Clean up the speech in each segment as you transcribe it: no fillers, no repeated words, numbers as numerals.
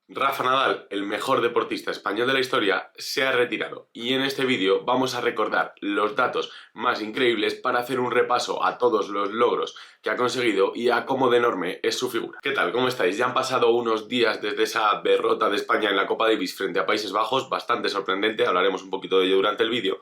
Rafa Nadal, el mejor deportista español de la historia, se ha retirado y en este vídeo vamos a recordar los datos más increíbles para hacer un repaso a todos los logros que ha conseguido y a cómo de enorme es su figura. ¿Qué tal? ¿Cómo estáis? Ya han pasado unos días desde esa derrota de España en la Copa Davis frente a Países Bajos, bastante sorprendente, hablaremos un poquito de ello durante el vídeo.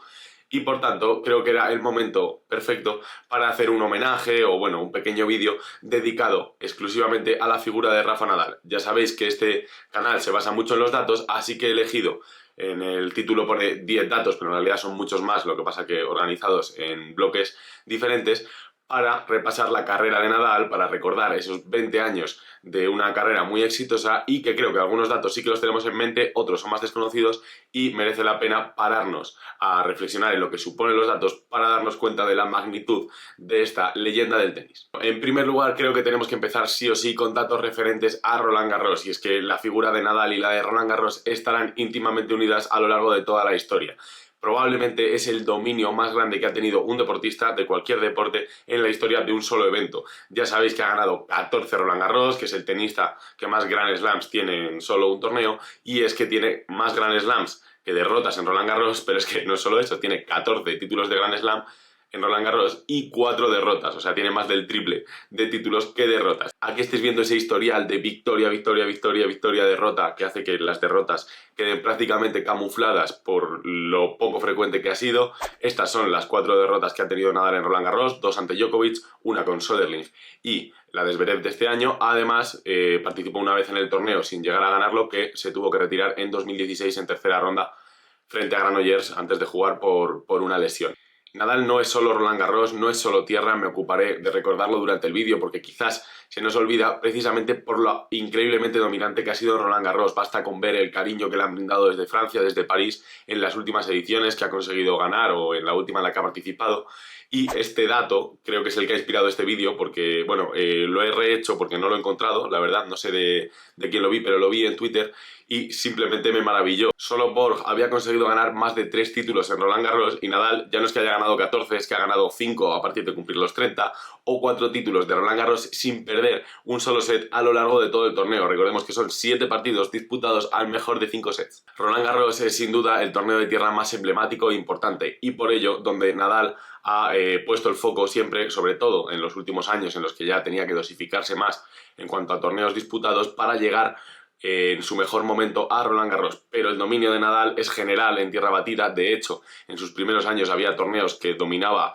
Y por tanto, creo que era el momento perfecto para hacer un homenaje o, bueno, un pequeño vídeo dedicado exclusivamente a la figura de Rafa Nadal. Ya sabéis que este canal se basa mucho en los datos, así que he elegido, en el título pone 10 datos, pero en realidad son muchos más, lo que pasa que organizados en bloques diferentes, para repasar la carrera de Nadal, para recordar esos 20 años de una carrera muy exitosa y que creo que algunos datos sí que los tenemos en mente, otros son más desconocidos y merece la pena pararnos a reflexionar en lo que suponen los datos para darnos cuenta de la magnitud de esta leyenda del tenis. En primer lugar, creo que tenemos que empezar sí o sí con datos referentes a Roland Garros, y es que la figura de Nadal y la de Roland Garros estarán íntimamente unidas a lo largo de toda la historia. Probablemente es el dominio más grande que ha tenido un deportista de cualquier deporte en la historia de un solo evento. Ya sabéis que ha ganado 14 Roland Garros, que es el tenista que más Grand Slams tiene en solo un torneo, y es que tiene más Grand Slams que derrotas en Roland Garros, pero es que no es solo eso, tiene 14 títulos de Grand Slam en Roland Garros y 4 derrotas, o sea, tiene más del triple de títulos que derrotas. Aquí estáis viendo ese historial de victoria, victoria, victoria, victoria, derrota, que hace que las derrotas queden prácticamente camufladas por lo poco frecuente que ha sido. Estas son las 4 derrotas que ha tenido Nadal en Roland Garros, 2 ante Djokovic, una con Soderling y la de Zverev de este año. Además, participó una vez en el torneo sin llegar a ganarlo, que se tuvo que retirar en 2016 en tercera ronda frente a Granollers antes de jugar por una lesión. Nadal no es solo Roland Garros, no es solo tierra, me ocuparé de recordarlo durante el vídeo porque quizás se nos olvida precisamente por lo increíblemente dominante que ha sido Roland Garros. Basta con ver el cariño que le han brindado desde Francia, desde París, en las últimas ediciones que ha conseguido ganar o en la última en la que ha participado. Y este dato creo que es el que ha inspirado este vídeo porque, bueno, lo he rehecho porque no lo he encontrado, la verdad, no sé de quién lo vi, pero lo vi en Twitter y simplemente me maravilló. Solo Borg había conseguido ganar más de 3 títulos en Roland Garros y Nadal ya no es que haya ganado 14, es que ha ganado 5 a partir de cumplir los 30 o 4 títulos de Roland Garros sin perder un solo set a lo largo de todo el torneo. Recordemos que son 7 partidos disputados al mejor de 5 sets. Roland Garros es sin duda el torneo de tierra más emblemático e importante y por ello donde Nadal ha puesto el foco siempre, sobre todo en los últimos años en los que ya tenía que dosificarse más en cuanto a torneos disputados para llegar en su mejor momento a Roland Garros, pero el dominio de Nadal es general en tierra batida. De hecho, en sus primeros años había torneos que dominaba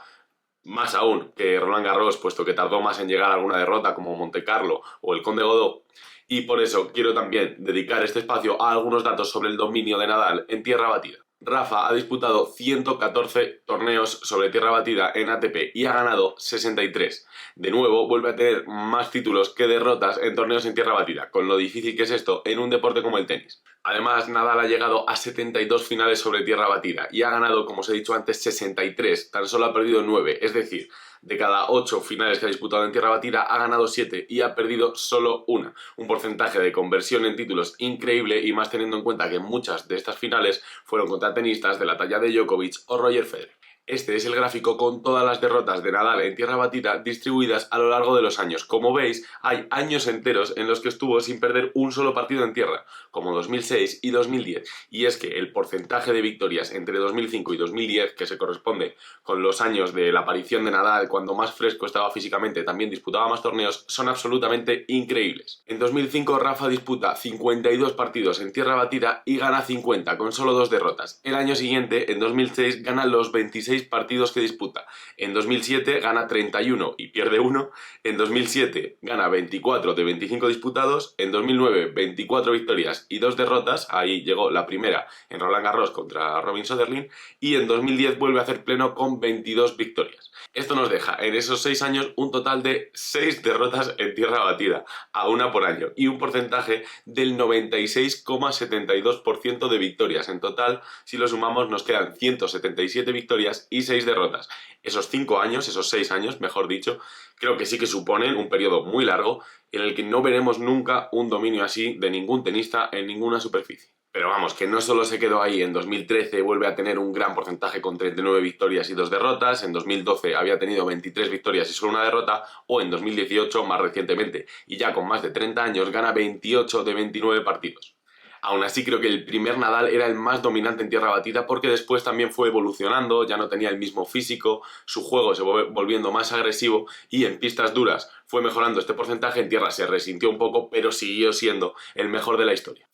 más aún que Roland Garros, puesto que tardó más en llegar a alguna derrota como Montecarlo o el Conde Godó, y por eso quiero también dedicar este espacio a algunos datos sobre el dominio de Nadal en tierra batida. Rafa ha disputado 114 torneos sobre tierra batida en ATP y ha ganado 63. De nuevo, vuelve a tener más títulos que derrotas en torneos en tierra batida, con lo difícil que es esto en un deporte como el tenis. Además, Nadal ha llegado a 72 finales sobre tierra batida y ha ganado, como os he dicho antes, 63. Tan solo ha perdido 9, es decir, de cada 8 finales que ha disputado en tierra batida ha ganado 7 y ha perdido solo una. Un porcentaje de conversión en títulos increíble, y más teniendo en cuenta que muchas de estas finales fueron contra tenistas de la talla de Djokovic o Roger Federer. Este es el gráfico con todas las derrotas de Nadal en tierra batida distribuidas a lo largo de los años. Como veis, hay años enteros en los que estuvo sin perder un solo partido en tierra, como 2006 y 2010. Y es que el porcentaje de victorias entre 2005 y 2010, que se corresponde con los años de la aparición de Nadal, cuando más fresco estaba físicamente, también disputaba más torneos, son absolutamente increíbles. En 2005 Rafa disputa 52 partidos en tierra batida y gana 50, con solo 2 derrotas. El año siguiente, en 2006, gana los 26 partidos que disputa. En 2007 gana 31 y pierde 1. En 2007 gana 24 de 25 disputados. En 2009 24 victorias y 2 derrotas. Ahí llegó la primera en Roland Garros contra Robin Soderling. Y en 2010 vuelve a hacer pleno con 22 victorias. Esto nos deja en esos 6 años un total de 6 derrotas en tierra batida, a una por año, y un porcentaje del 96,72% de victorias. En total, si lo sumamos, nos quedan 177 victorias y 6 derrotas. Esos 5 años, esos 6 años, mejor dicho, creo que sí que suponen un periodo muy largo en el que no veremos nunca un dominio así de ningún tenista en ninguna superficie. Pero vamos, que no solo se quedó ahí. En 2013 vuelve a tener un gran porcentaje con 39 victorias y 2 derrotas, en 2012 había tenido 23 victorias y solo una derrota, o en 2018, más recientemente, y ya con más de 30 años, gana 28 de 29 partidos. Aún así creo que el primer Nadal era el más dominante en tierra batida porque después también fue evolucionando, ya no tenía el mismo físico, su juego se fue volviendo más agresivo y en pistas duras fue mejorando este porcentaje, en tierra se resintió un poco, pero siguió siendo el mejor de la historia.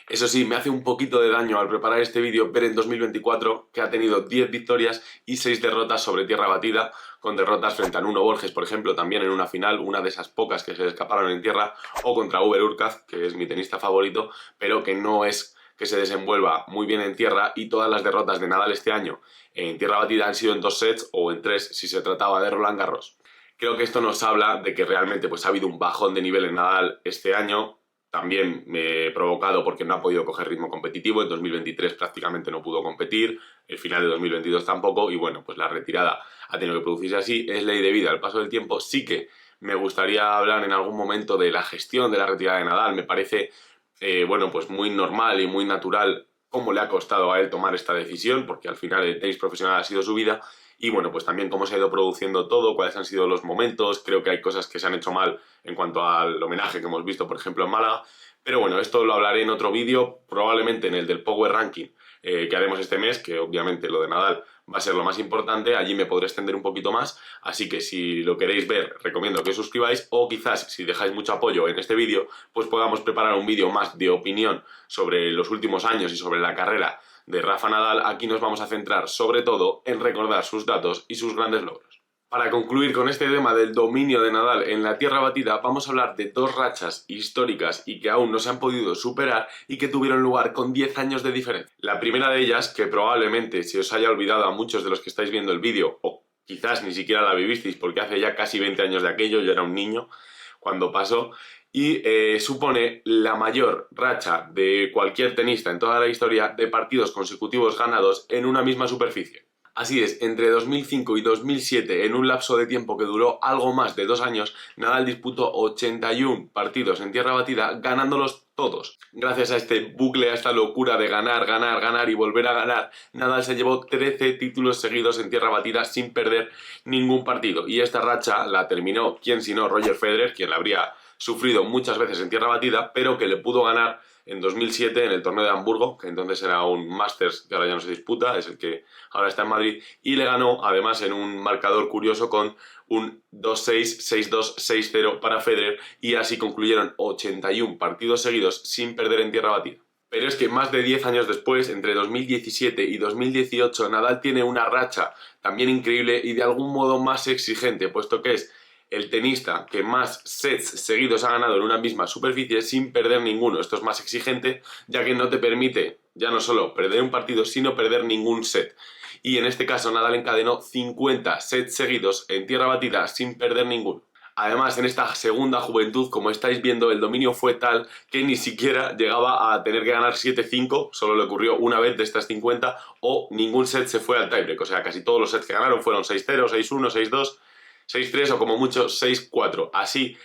Eso sí, me hace un poquito de daño al preparar este vídeo ver en 2024 que ha tenido 10 victorias y 6 derrotas sobre tierra batida, con derrotas frente a Nuno Borges, por ejemplo, también en una final, una de esas pocas que se le escaparon en tierra, o contra Uber Urkaz, que es mi tenista favorito, pero que no es que se desenvuelva muy bien en tierra, y todas las derrotas de Nadal este año en tierra batida han sido en 2 sets o en 3 si se trataba de Roland Garros. Creo que esto nos habla de que realmente pues, ha habido un bajón de nivel en Nadal este año, también provocado porque no ha podido coger ritmo competitivo. En 2023 prácticamente no pudo competir, el final de 2022 tampoco, y bueno, pues la retirada ha tenido que producirse así, es ley de vida. Al paso del tiempo sí que me gustaría hablar en algún momento de la gestión de la retirada de Nadal. Me parece, bueno, pues muy normal y muy natural cómo le ha costado a él tomar esta decisión, porque al final el tenis profesional ha sido su vida. Y bueno, pues también cómo se ha ido produciendo todo, cuáles han sido los momentos. Creo que hay cosas que se han hecho mal en cuanto al homenaje que hemos visto, por ejemplo, en Málaga. Pero bueno, esto lo hablaré en otro vídeo, probablemente en el del Power Ranking que haremos este mes, que obviamente lo de Nadal va a ser lo más importante. Allí me podré extender un poquito más, así que si lo queréis ver, recomiendo que os suscribáis, o quizás si dejáis mucho apoyo en este vídeo, pues podamos preparar un vídeo más de opinión sobre los últimos años y sobre la carrera de Rafa Nadal. Aquí nos vamos a centrar sobre todo en recordar sus datos y sus grandes logros. Para concluir con este tema del dominio de Nadal en la tierra batida, vamos a hablar de dos rachas históricas y que aún no se han podido superar y que tuvieron lugar con 10 años de diferencia. La primera de ellas, que probablemente se os haya olvidado a muchos de los que estáis viendo el vídeo, o quizás ni siquiera la vivisteis porque hace ya casi 20 años de aquello, yo era un niño cuando pasó, y supone la mayor racha de cualquier tenista en toda la historia de partidos consecutivos ganados en una misma superficie. Así es, entre 2005 y 2007, en un lapso de tiempo que duró algo más de 2 años, Nadal disputó 81 partidos en tierra batida, ganándolos todos. Gracias a este bucle, a esta locura de ganar, ganar, ganar y volver a ganar, Nadal se llevó 13 títulos seguidos en tierra batida sin perder ningún partido. Y esta racha la terminó, quién sino Roger Federer, quien la habría sufrido muchas veces en tierra batida, pero que le pudo ganar en 2007 en el torneo de Hamburgo, que entonces era un Masters que ahora ya no se disputa, es el que ahora está en Madrid, y le ganó además en un marcador curioso con un 2-6, 6-2, 6-0 para Federer, y así concluyeron 81 partidos seguidos sin perder en tierra batida. Pero es que más de 10 años después, entre 2017 y 2018, Nadal tiene una racha también increíble y de algún modo más exigente, puesto que es el tenista que más sets seguidos ha ganado en una misma superficie sin perder ninguno. Esto es más exigente, ya que no te permite ya no solo perder un partido, sino perder ningún set. Y en este caso Nadal encadenó 50 sets seguidos en tierra batida sin perder ninguno. Además, en esta segunda juventud, como estáis viendo, el dominio fue tal que ni siquiera llegaba a tener que ganar 7-5, solo le ocurrió una vez de estas 50, o ningún set se fue al tiebreak. O sea, casi todos los sets que ganaron fueron 6-0, 6-1, 6-2... 6-3 o como mucho 6-4. Así,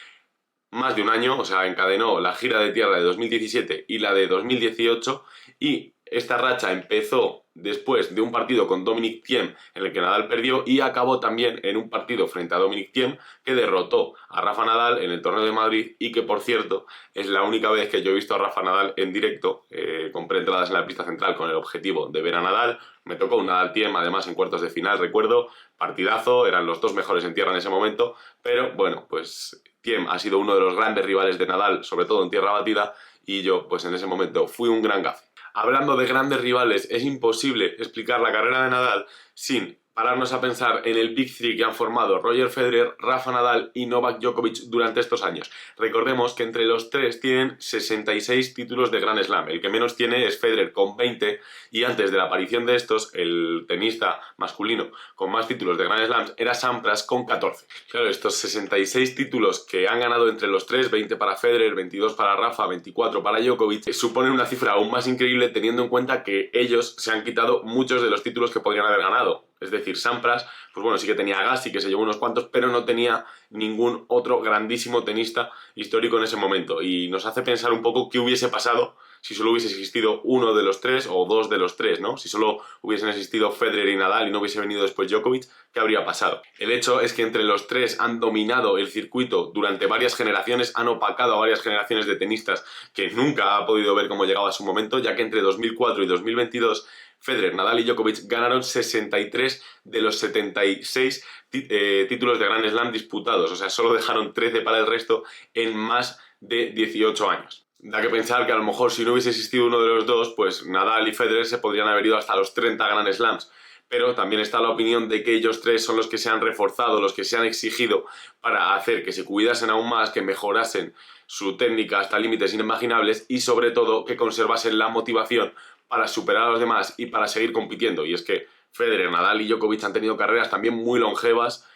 más de un año, o sea, encadenó la gira de tierra de 2017 y la de 2018, y esta racha empezó después de un partido con Dominic Thiem en el que Nadal perdió, y acabó también en un partido frente a Dominic Thiem que derrotó a Rafa Nadal en el torneo de Madrid, y que por cierto es la única vez que yo he visto a Rafa Nadal en directo. Compré entradas en la pista central con el objetivo de ver a Nadal. Me tocó un Nadal Thiem además en cuartos de final, recuerdo, partidazo, eran los dos mejores en tierra en ese momento, pero bueno, pues Thiem ha sido uno de los grandes rivales de Nadal, sobre todo en tierra batida, y yo pues en ese momento fui un gran gafe. Hablando de grandes rivales, es imposible explicar la carrera de Nadal sin pararnos a pensar en el Big Three que han formado Roger Federer, Rafa Nadal y Novak Djokovic durante estos años. Recordemos que entre los tres tienen 66 títulos de Grand Slam. El que menos tiene es Federer con 20, y antes de la aparición de estos, el tenista masculino con más títulos de Grand Slams era Sampras con 14. Claro, estos 66 títulos que han ganado entre los tres, 20 para Federer, 22 para Rafa, 24 para Djokovic, suponen una cifra aún más increíble teniendo en cuenta que ellos se han quitado muchos de los títulos que podrían haber ganado. Es decir, Sampras, pues bueno, sí que tenía a Agassi, que se llevó unos cuantos, pero no tenía ningún otro grandísimo tenista histórico en ese momento. Y nos hace pensar un poco qué hubiese pasado si solo hubiese existido uno de los tres o dos de los tres, ¿no? Si solo hubiesen existido Federer y Nadal y no hubiese venido después Djokovic, ¿qué habría pasado? El hecho es que entre los tres han dominado el circuito durante varias generaciones, han opacado a varias generaciones de tenistas que nunca ha podido ver cómo llegaba su momento, ya que entre 2004 y 2022 Federer, Nadal y Djokovic ganaron 63 de los 76 títulos de Grand Slam disputados, o sea, solo dejaron 13 para el resto en más de 18 años. Da que pensar que a lo mejor si no hubiese existido uno de los dos, pues Nadal y Federer se podrían haber ido hasta los 30 Grand Slams. Pero también está la opinión de que ellos tres son los que se han reforzado, los que se han exigido para hacer que se cuidasen aún más, que mejorasen su técnica hasta límites inimaginables y sobre todo que conservasen la motivación para superar a los demás y para seguir compitiendo. Y es que Federer, Nadal y Djokovic han tenido carreras también muy longevas,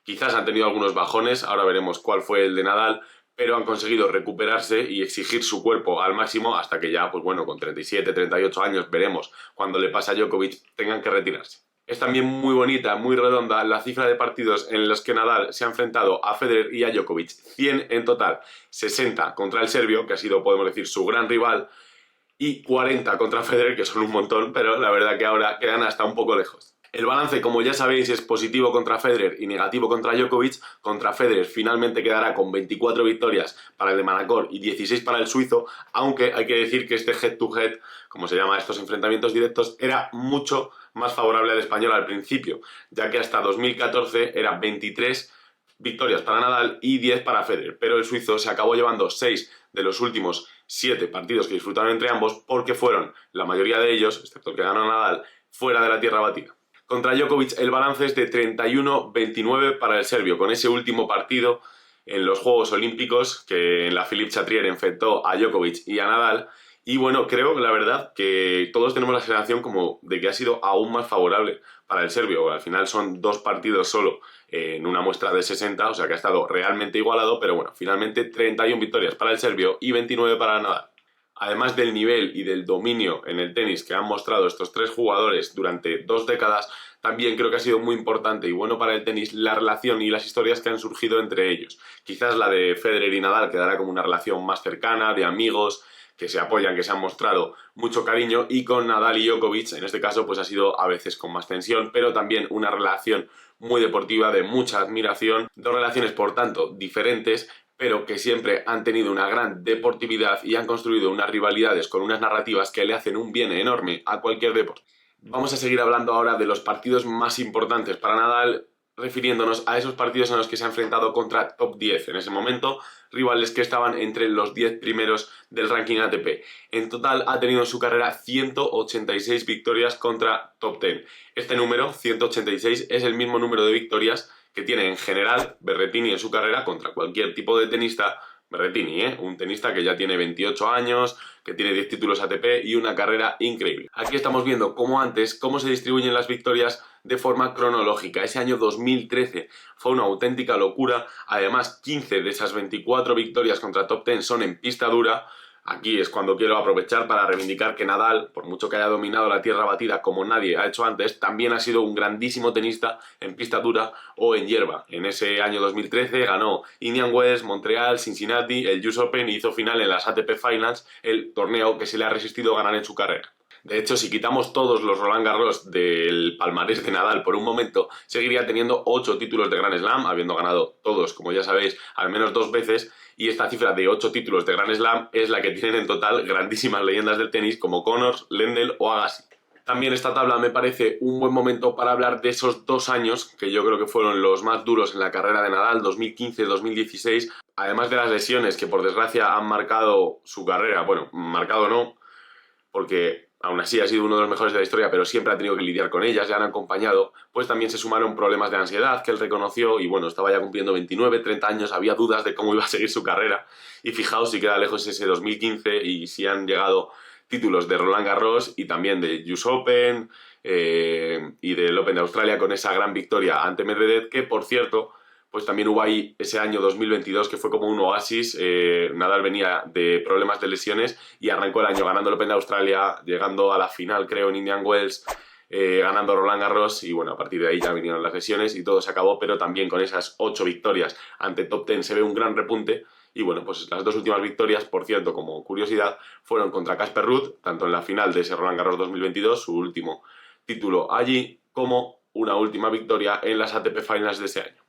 quizás han tenido algunos bajones, ahora veremos cuál fue el de Nadal, pero han conseguido recuperarse y exigir su cuerpo al máximo hasta que ya, pues bueno, con 37, 38 años, veremos cuando le pasa a Djokovic, tengan que retirarse. Es también muy bonita, muy redonda la cifra de partidos en los que Nadal se ha enfrentado a Federer y a Djokovic, 100 en total, 60 contra el serbio, que ha sido, podemos decir, su gran rival, y 40 contra Federer, que son un montón, pero la verdad que ahora quedan hasta un poco lejos. El balance, como ya sabéis, es positivo contra Federer y negativo contra Djokovic. Contra Federer finalmente quedará con 24 victorias para el de Manacor y 16 para el suizo, aunque hay que decir que este head-to-head, como se llama estos enfrentamientos directos, era mucho más favorable al español al principio, ya que hasta 2014 eran 23 victorias para Nadal y 10 para Federer, pero el suizo se acabó llevando 6 de los últimos 7 partidos que disfrutaron entre ambos porque fueron, la mayoría de ellos, excepto el que ganó Nadal, fuera de la tierra batida. Contra Djokovic el balance es de 31-29 para el serbio, con ese último partido en los Juegos Olímpicos que en la Philippe Chatrier enfrentó a Djokovic y a Nadal. Y bueno, creo, la verdad, que todos tenemos la sensación como de que ha sido aún más favorable para el serbio. Al final son 2 partidos solo en una muestra de 60, o sea que ha estado realmente igualado, pero bueno, finalmente 31 victorias para el serbio y 29 para Nadal. Además del nivel y del dominio en el tenis que han mostrado estos 3 jugadores durante 2 décadas, también creo que ha sido muy importante y bueno para el tenis la relación y las historias que han surgido entre ellos. Quizás la de Federer y Nadal quedará como una relación más cercana, de amigos, que se apoyan, que se han mostrado mucho cariño, y con Nadal y Djokovic, en este caso, pues ha sido a veces con más tensión, pero también una relación muy deportiva, de mucha admiración, 2 relaciones por tanto diferentes, pero que siempre han tenido una gran deportividad y han construido unas rivalidades con unas narrativas que le hacen un bien enorme a cualquier deporte. Vamos a seguir hablando ahora de los partidos más importantes para Nadal, refiriéndonos a esos partidos en los que se ha enfrentado contra top 10. En ese momento, rivales que estaban entre los 10 primeros del ranking ATP. En total ha tenido en su carrera 186 victorias contra top 10. Este número, 186, es el mismo número de victorias que tiene en general Berrettini en su carrera contra cualquier tipo de tenista. Berrettini, un tenista que ya tiene 28 años, que tiene 10 títulos ATP y una carrera increíble. Aquí estamos viendo, como antes, cómo se distribuyen las victorias de forma cronológica. Ese año 2013 fue una auténtica locura. Además, 15 de esas 24 victorias contra top 10 son en pista dura. Aquí es cuando quiero aprovechar para reivindicar que Nadal, por mucho que haya dominado la tierra batida como nadie ha hecho antes, también ha sido un grandísimo tenista en pista dura o en hierba. En ese año 2013 ganó Indian Wells, Montreal, Cincinnati, el US Open y hizo final en las ATP Finals, el torneo que se le ha resistido ganar en su carrera. De hecho, si quitamos todos los Roland Garros del palmarés de Nadal por un momento, seguiría teniendo 8 títulos de Grand Slam, habiendo ganado todos, como ya sabéis, al menos 2 veces, y esta cifra de 8 títulos de Grand Slam es la que tienen en total grandísimas leyendas del tenis como Connors, Lendl o Agassi. También esta tabla me parece un buen momento para hablar de esos 2 años que yo creo que fueron los más duros en la carrera de Nadal, 2015-2016, además de las lesiones que por desgracia han marcado su carrera. Bueno, marcado no, porque aún así ha sido uno de los mejores de la historia, pero siempre ha tenido que lidiar con ellas, ya han acompañado. Pues también se sumaron problemas de ansiedad que él reconoció y bueno, estaba ya cumpliendo 29, 30 años, había dudas de cómo iba a seguir su carrera. Y fijaos si queda lejos ese 2015 y si han llegado títulos de Roland Garros y también de US Open y del Open de Australia con esa gran victoria ante Medvedev, que por cierto, pues también hubo ahí ese año 2022 que fue como un oasis. Nadal venía de problemas de lesiones y arrancó el año ganando el Open de Australia, llegando a la final creo en Indian Wells, ganando Roland Garros y bueno, a partir de ahí ya vinieron las lesiones y todo se acabó, pero también con esas 8 victorias ante top 10 se ve un gran repunte Y bueno, pues las dos últimas victorias, por cierto, como curiosidad, fueron contra Casper Ruud, tanto en la final de ese Roland Garros 2022, su último título allí, como una última victoria en las ATP Finals de ese año.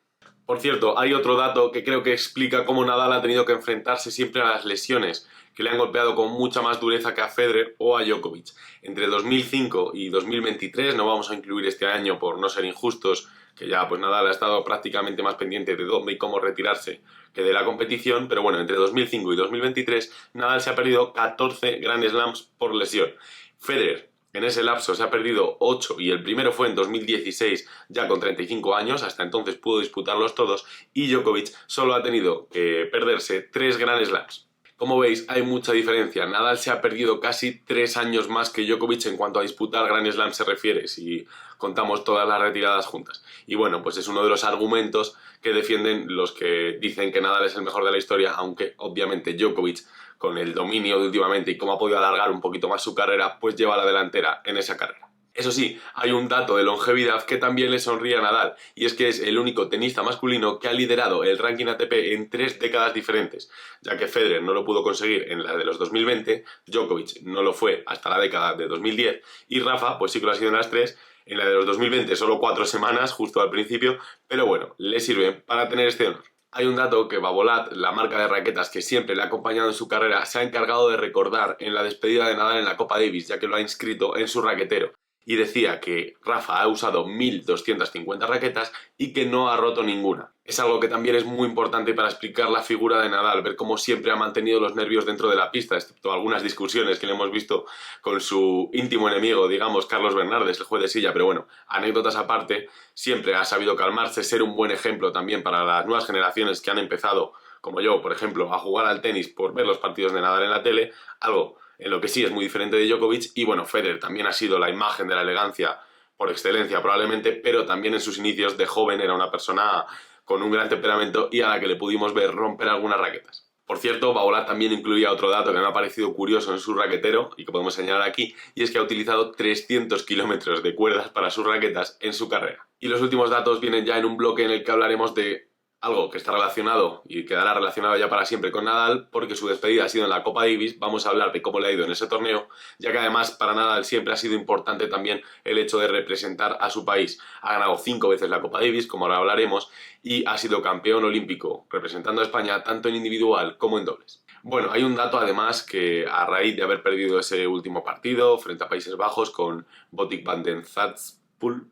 Por cierto, hay otro dato que creo que explica cómo Nadal ha tenido que enfrentarse siempre a las lesiones, que le han golpeado con mucha más dureza que a Federer o a Djokovic. Entre 2005 y 2023, no vamos a incluir este año por no ser injustos, que ya pues Nadal ha estado prácticamente más pendiente de dónde y cómo retirarse que de la competición, pero bueno, entre 2005 y 2023 Nadal se ha perdido 14 Grand Slams por lesión. Federer en ese lapso se ha perdido 8 y el primero fue en 2016, ya con 35 años, hasta entonces pudo disputarlos todos, y Djokovic solo ha tenido que perderse 3 Grand Slams. Como veis, hay mucha diferencia. Nadal se ha perdido casi 3 años más que Djokovic en cuanto a disputar Grand Slam se refiere, si contamos todas las retiradas juntas. Y bueno, pues es uno de los argumentos que defienden los que dicen que Nadal es el mejor de la historia, aunque obviamente Djokovic, con el dominio de últimamente y cómo ha podido alargar un poquito más su carrera, pues lleva la delantera en esa carrera. Eso sí, hay un dato de longevidad que también le sonríe a Nadal, y es que es el único tenista masculino que ha liderado el ranking ATP en 3 décadas diferentes, ya que Federer no lo pudo conseguir en la de los 2020, Djokovic no lo fue hasta la década de 2010, y Rafa pues sí que lo ha sido en las 3, en la de los 2020 solo 4 semanas, justo al principio, pero bueno, le sirve para tener este honor. Hay un dato que Babolat, la marca de raquetas que siempre le ha acompañado en su carrera, se ha encargado de recordar en la despedida de Nadal en la Copa Davis, ya que lo ha inscrito en su raquetero. Y decía que Rafa ha usado 1.250 raquetas y que no ha roto ninguna. Es algo que también es muy importante para explicar la figura de Nadal, ver cómo siempre ha mantenido los nervios dentro de la pista, excepto algunas discusiones que le hemos visto con su íntimo enemigo, digamos, Carlos Bernardes, el juez de silla, pero bueno, anécdotas aparte, siempre ha sabido calmarse, ser un buen ejemplo también para las nuevas generaciones que han empezado, como yo, por ejemplo, a jugar al tenis por ver los partidos de Nadal en la tele, algo en lo que sí es muy diferente de Djokovic. Y bueno, Federer también ha sido la imagen de la elegancia por excelencia probablemente, pero también en sus inicios de joven era una persona con un gran temperamento y a la que le pudimos ver romper algunas raquetas. Por cierto, Babolat también incluía otro dato que me ha parecido curioso en su raquetero y que podemos señalar aquí, y es que ha utilizado 300 kilómetros de cuerdas para sus raquetas en su carrera. Y los últimos datos vienen ya en un bloque en el que hablaremos de algo que está relacionado y quedará relacionado ya para siempre con Nadal, porque su despedida ha sido en la Copa Davis. Vamos a hablar de cómo le ha ido en ese torneo, ya que además para Nadal siempre ha sido importante también el hecho de representar a su país. Ha ganado 5 veces la Copa Davis, como ahora hablaremos, y ha sido campeón olímpico representando a España tanto en individual como en dobles. Bueno, hay un dato además que a raíz de haber perdido ese último partido frente a Países Bajos con Botic van den Zatspul,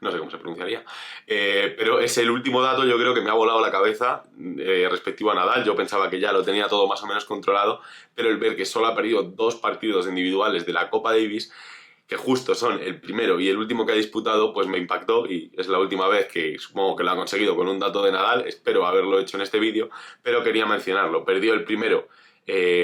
no sé cómo se pronunciaría, pero es el último dato, yo creo que me ha volado la cabeza respectivo a Nadal. Yo pensaba que ya lo tenía todo más o menos controlado, pero el ver que solo ha perdido 2 partidos individuales de la Copa Davis, que justo son el primero y el último que ha disputado, pues me impactó, y es la última vez que supongo que lo ha conseguido con un dato de Nadal. Espero haberlo hecho en este vídeo, pero quería mencionarlo. Perdió el primero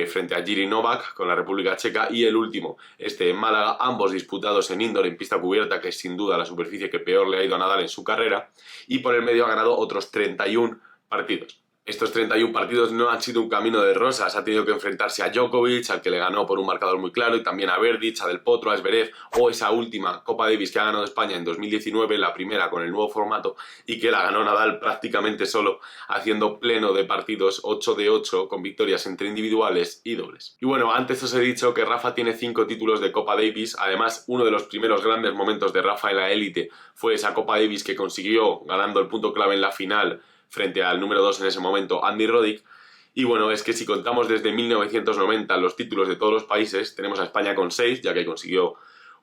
frente a Jiří Novák con la República Checa, y el último, en Málaga, ambos disputados en indoor, en pista cubierta, que es sin duda la superficie que peor le ha ido a Nadal en su carrera, y por el medio ha ganado otros 31 partidos. Estos 31 partidos no han sido un camino de rosas, ha tenido que enfrentarse a Djokovic, al que le ganó por un marcador muy claro, y también a Berdych, a Del Potro, a Zverev, o esa última Copa Davis que ha ganado España en 2019, la primera con el nuevo formato, y que la ganó Nadal prácticamente solo, haciendo pleno de partidos 8 de 8, con victorias entre individuales y dobles. Y bueno, antes os he dicho que Rafa tiene 5 títulos de Copa Davis. Además, uno de los primeros grandes momentos de Rafa en la élite fue esa Copa Davis que consiguió ganando el punto clave en la final frente al número 2 en ese momento, Andy Roddick. Y bueno, es que si contamos desde 1990 los títulos de todos los países, tenemos a España con 6, ya que consiguió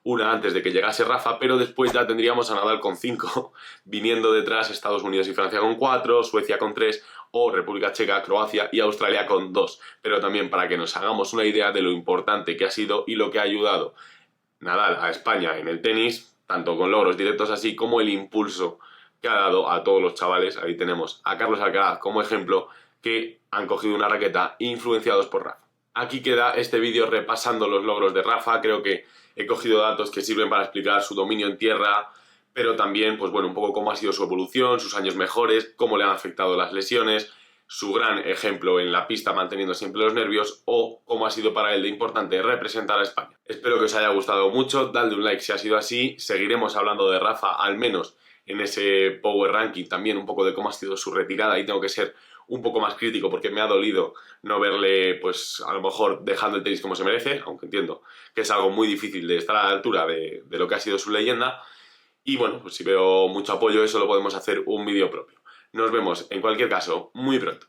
una antes de que llegase Rafa, pero después ya tendríamos a Nadal con 5, viniendo detrás Estados Unidos y Francia con 4, Suecia con 3, o República Checa, Croacia y Australia con 2. Pero también para que nos hagamos una idea de lo importante que ha sido y lo que ha ayudado Nadal a España en el tenis, tanto con logros directos así como el impulso que ha dado a todos los chavales. Ahí tenemos a Carlos Alcaraz como ejemplo, que han cogido una raqueta influenciados por Rafa. Aquí queda este vídeo repasando los logros de Rafa. Creo que he cogido datos que sirven para explicar su dominio en tierra, pero también, pues bueno, un poco cómo ha sido su evolución, sus años mejores, cómo le han afectado las lesiones, su gran ejemplo en la pista manteniendo siempre los nervios, o cómo ha sido para él de importante representar a España. Espero que os haya gustado mucho, dadle un like si ha sido así. Seguiremos hablando de Rafa, al menos en ese Power Ranking, también un poco de cómo ha sido su retirada, y tengo que ser un poco más crítico porque me ha dolido no verle, pues a lo mejor dejando el tenis como se merece, aunque entiendo que es algo muy difícil de estar a la altura de lo que ha sido su leyenda. Y bueno, pues si veo mucho apoyo, eso lo podemos hacer un vídeo propio. Nos vemos en cualquier caso muy pronto.